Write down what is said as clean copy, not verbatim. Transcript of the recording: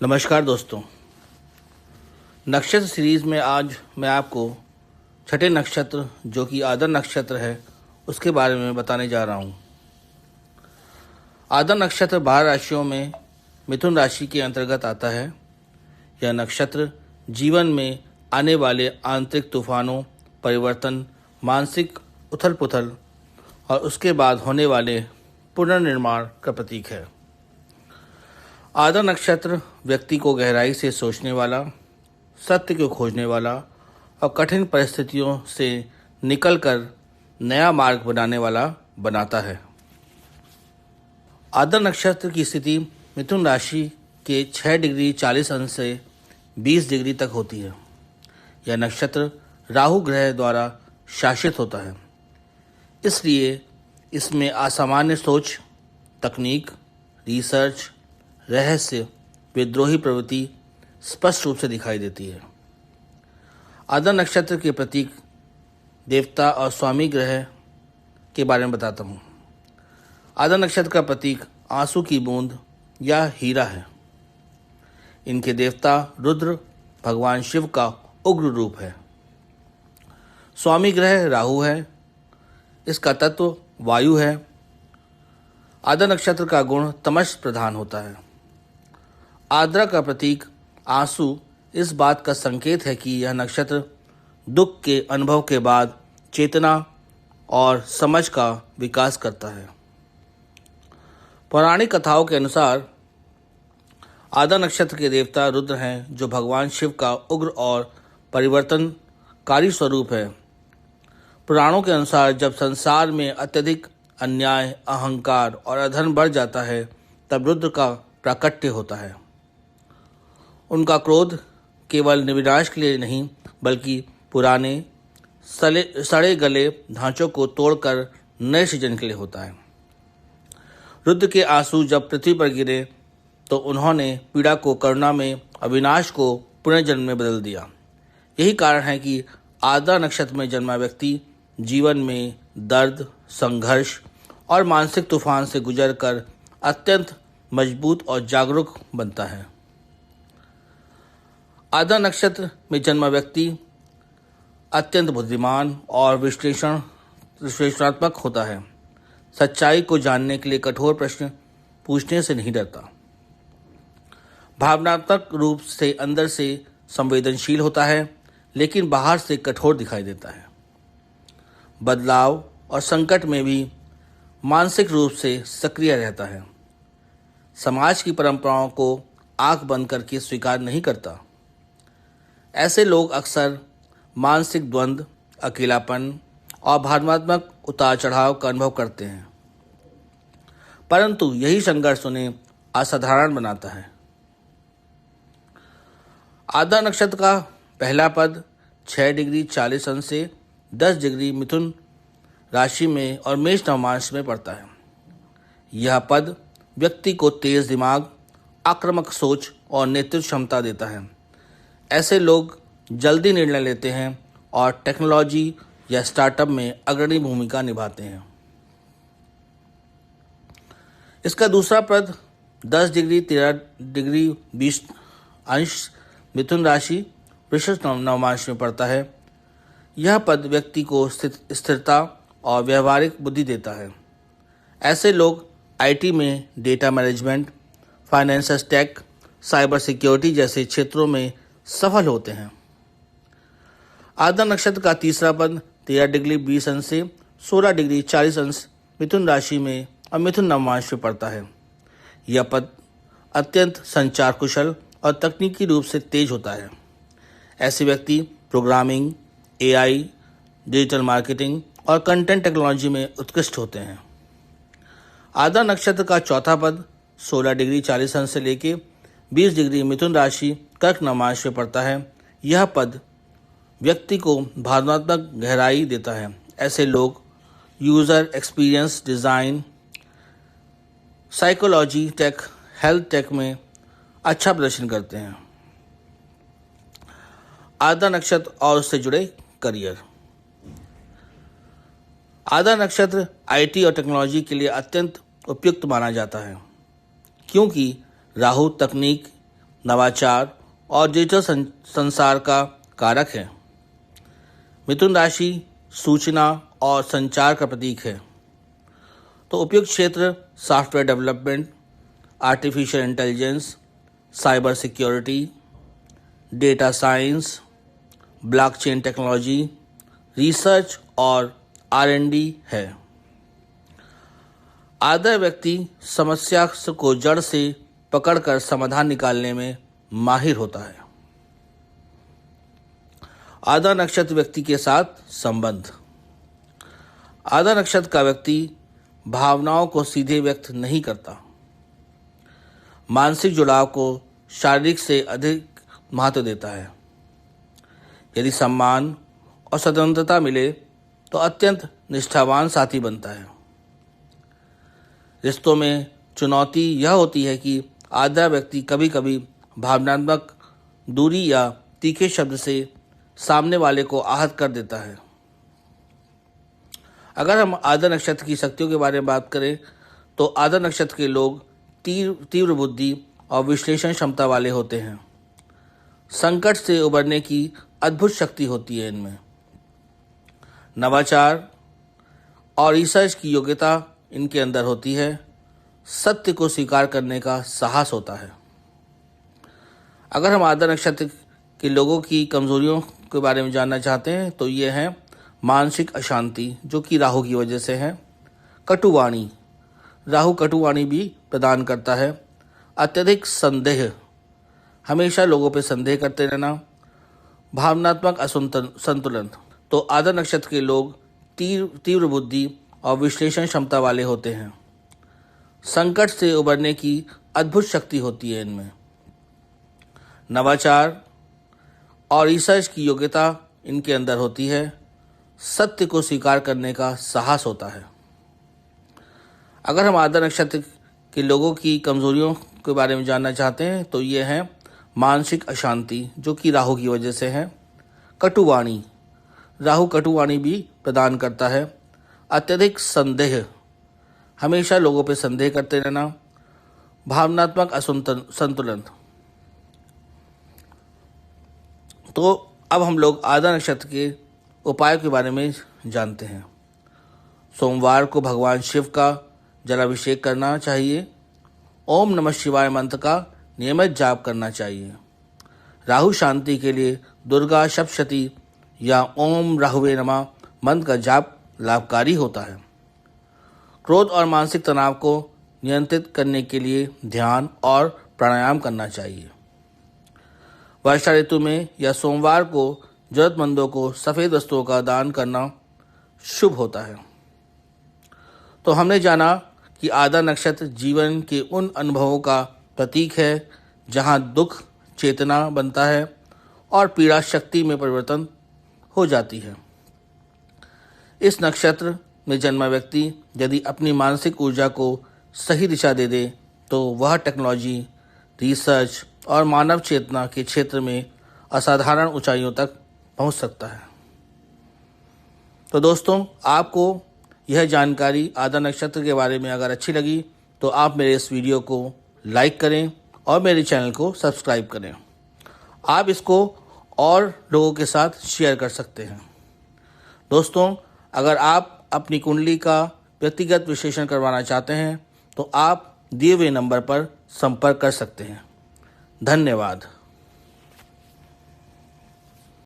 नमस्कार दोस्तों। नक्षत्र सीरीज में आज मैं आपको छठे नक्षत्र जो कि आदर नक्षत्र है उसके बारे में बताने जा रहा हूँ। आदर नक्षत्र 12 राशियों में मिथुन राशि के अंतर्गत आता है। यह नक्षत्र जीवन में आने वाले आंतरिक तूफानों, परिवर्तन, मानसिक उथल पुथल और उसके बाद होने वाले पुनर्निर्माण का प्रतीक है। आदर नक्षत्र व्यक्ति को गहराई से सोचने वाला, सत्य को खोजने वाला और कठिन परिस्थितियों से निकलकर नया मार्ग बनाने वाला बनाता है। आदर नक्षत्र की स्थिति मिथुन राशि के 6 डिग्री 40 अंश से 20 डिग्री तक होती है। यह नक्षत्र राहु ग्रह द्वारा शासित होता है, इसलिए इसमें असामान्य सोच, तकनीक, रिसर्च, रहस्य, विद्रोही प्रवृत्ति स्पष्ट रूप से दिखाई देती है। आदर नक्षत्र के प्रतीक, देवता और स्वामी ग्रह के बारे में बताता हूँ। आदर नक्षत्र का प्रतीक आंसू की बूंद या हीरा है। इनके देवता रुद्र भगवान शिव का उग्र रूप है। स्वामी ग्रह राहु है। इसका तत्व वायु है। आदर नक्षत्र का गुण तमस प्रधान होता है। आद्रा का प्रतीक आंसू इस बात का संकेत है कि यह नक्षत्र दुख के अनुभव के बाद चेतना और समझ का विकास करता है। पौराणिक कथाओं के अनुसार आद्रा नक्षत्र के देवता रुद्र हैं, जो भगवान शिव का उग्र और परिवर्तनकारी स्वरूप है। पुराणों के अनुसार जब संसार में अत्यधिक अन्याय, अहंकार और अधर्म बढ़ जाता है, तब रुद्र का प्राकट्य होता है। उनका क्रोध केवल विनाश के लिए नहीं, बल्कि पुराने सड़े गले ढांचों को तोड़कर नए सृजन के लिए होता है। रुद्र के आंसू जब पृथ्वी पर गिरे तो उन्होंने पीड़ा को करुणा में, अविनाश को पुनर्जन्म में बदल दिया। यही कारण है कि आद्रा नक्षत्र में जन्मा व्यक्ति जीवन में दर्द, संघर्ष और मानसिक तूफान से गुजरकर अत्यंत मजबूत और जागरूक बनता है। आद्रा नक्षत्र में जन्मा व्यक्ति अत्यंत बुद्धिमान और विश्लेषणात्मक होता है। सच्चाई को जानने के लिए कठोर प्रश्न पूछने से नहीं डरता। भावनात्मक रूप से अंदर से संवेदनशील होता है, लेकिन बाहर से कठोर दिखाई देता है। बदलाव और संकट में भी मानसिक रूप से सक्रिय रहता है। समाज की परंपराओं को आंख बंद करके स्वीकार नहीं करता। ऐसे लोग अक्सर मानसिक द्वंद्व, अकेलापन और भावनात्मक उतार चढ़ाव का अनुभव करते हैं, परंतु यही संघर्ष उन्हें असाधारण बनाता है। आद्रा नक्षत्र का पहला पद 6 डिग्री 40 अंश से 10 डिग्री मिथुन राशि में और मेष नवमांश में पड़ता है। यह पद व्यक्ति को तेज दिमाग, आक्रामक सोच और नेतृत्व क्षमता देता है। ऐसे लोग जल्दी निर्णय लेते हैं और टेक्नोलॉजी या स्टार्टअप में अग्रणी भूमिका निभाते हैं। इसका दूसरा पद 10 डिग्री 13 डिग्री 20 अंश मिथुन राशि वृश्चिक नवमांश में पड़ता है। यह पद व्यक्ति को स्थिरता और व्यवहारिक बुद्धि देता है। ऐसे लोग आईटी में data management, finance take, cyber security जैसे क्षेत्रों में सफल होते हैं। आद्रा नक्षत्र का तीसरा पद 13 डिग्री 20 अंश से 16 डिग्री 40 अंश मिथुन राशि में और मिथुन नवमांश में पड़ता है। यह पद अत्यंत संचार कुशल और तकनीकी रूप से तेज होता है। ऐसे व्यक्ति प्रोग्रामिंग, एआई, डिजिटल मार्केटिंग और कंटेंट टेक्नोलॉजी में उत्कृष्ट होते हैं। आद्रा नक्षत्र का चौथा पद 16 डिग्री 40 अंश से लेके 20 डिग्री मिथुन राशि कर्क नवमांश में पड़ता है। यह पद व्यक्ति को भावनात्मक गहराई देता है। ऐसे लोग user experience design, psychology tech, health tech में अच्छा प्रदर्शन करते हैं। आद्रा नक्षत्र और उससे जुड़े करियर। आद्रा नक्षत्र आईटी और टेक्नोलॉजी के लिए अत्यंत उपयुक्त माना जाता है, क्योंकि राहु तकनीक, नवाचार और डिजिटल संसार का कारक है। मिथुन राशि सूचना और संचार का प्रतीक है। तो उपयुक्त क्षेत्र software development, artificial intelligence, cyber security, data science, blockchain technology, research और R&D है। आदर व्यक्ति समस्या को जड़ से पकड़कर समाधान निकालने में माहिर होता है। आधा नक्षत्र व्यक्ति के साथ संबंध। आधा नक्षत्र का व्यक्ति भावनाओं को सीधे व्यक्त नहीं करता। मानसिक जुड़ाव को शारीरिक से अधिक महत्व देता है। यदि सम्मान और स्वतंत्रता मिले तो अत्यंत निष्ठावान साथी बनता है। रिश्तों में चुनौती यह होती है कि आधा व्यक्ति कभी कभी भावनात्मक दूरी या तीखे शब्द से सामने वाले को आहत कर देता है। अगर हम आधा नक्षत्र की शक्तियों के बारे में बात करें तो आधा नक्षत्र के लोग तीव्र बुद्धि और विश्लेषण क्षमता वाले होते हैं। संकट से उबरने की अद्भुत शक्ति होती है इनमें। नवाचार और रिसर्च की योग्यता इनके अंदर होती है। सत्य को स्वीकार करने का साहस होता है। अगर हम आधा नक्षत्र के लोगों की कमजोरियों के बारे में जानना चाहते हैं तो ये है मानसिक अशांति, जो कि राहु की वजह से है। कटुवाणी, राहु कटुवाणी भी प्रदान करता है। अत्यधिक संदेह, हमेशा लोगों पर संदेह करते रहना। भावनात्मक असंतुलन, तो आधा नक्षत्र के लोग तीव्र बुद्धि और विश्लेषण क्षमता वाले होते हैं। संकट से उबरने की अद्भुत शक्ति होती है इनमें। नवाचार और रिसर्च की योग्यता इनके अंदर होती है। सत्य को स्वीकार करने का साहस होता है। अगर हम आधा नक्षत्र के लोगों की कमजोरियों के बारे में जानना चाहते हैं तो ये है मानसिक अशांति, जो कि राहु की वजह से है। कटुवाणी, राहु कटुवाणी भी प्रदान करता है। अत्यधिक संदेह, हमेशा लोगों पर संदेह करते रहना। भावनात्मक असंतुलन। तो अब हम लोग आधा नक्षत्र के उपाय के बारे में जानते हैं। सोमवार को भगवान शिव का जलाभिषेक करना चाहिए। ओम नमः शिवाय मंत्र का नियमित जाप करना चाहिए। राहु शांति के लिए दुर्गा सप्तशती या ओम राहुवे नमः मंत्र का जाप लाभकारी होता है। क्रोध और मानसिक तनाव को नियंत्रित करने के लिए ध्यान और प्राणायाम करना चाहिए। वर्षा ऋतु में या सोमवार को जरूरतमंदों को सफ़ेद वस्तुओं का दान करना शुभ होता है। तो हमने जाना कि आधा नक्षत्र जीवन के उन अनुभवों का प्रतीक है जहां दुख चेतना बनता है और पीड़ा शक्ति में परिवर्तन हो जाती है। इस नक्षत्र में जन्मा व्यक्ति यदि अपनी मानसिक ऊर्जा को सही दिशा दे दे तो वह टेक्नोलॉजी, रिसर्च और मानव चेतना के क्षेत्र में असाधारण ऊंचाइयों तक पहुंच सकता है। तो दोस्तों, आपको यह जानकारी आधा नक्षत्र के बारे में अगर अच्छी लगी तो आप मेरे इस वीडियो को लाइक करें और मेरे चैनल को सब्सक्राइब करें। आप इसको और लोगों के साथ शेयर कर सकते हैं। दोस्तों, अगर आप अपनी कुंडली का व्यक्तिगत विश्लेषण करवाना चाहते हैं तो आप दिए हुए नंबर पर संपर्क कर सकते हैं। धन्यवाद।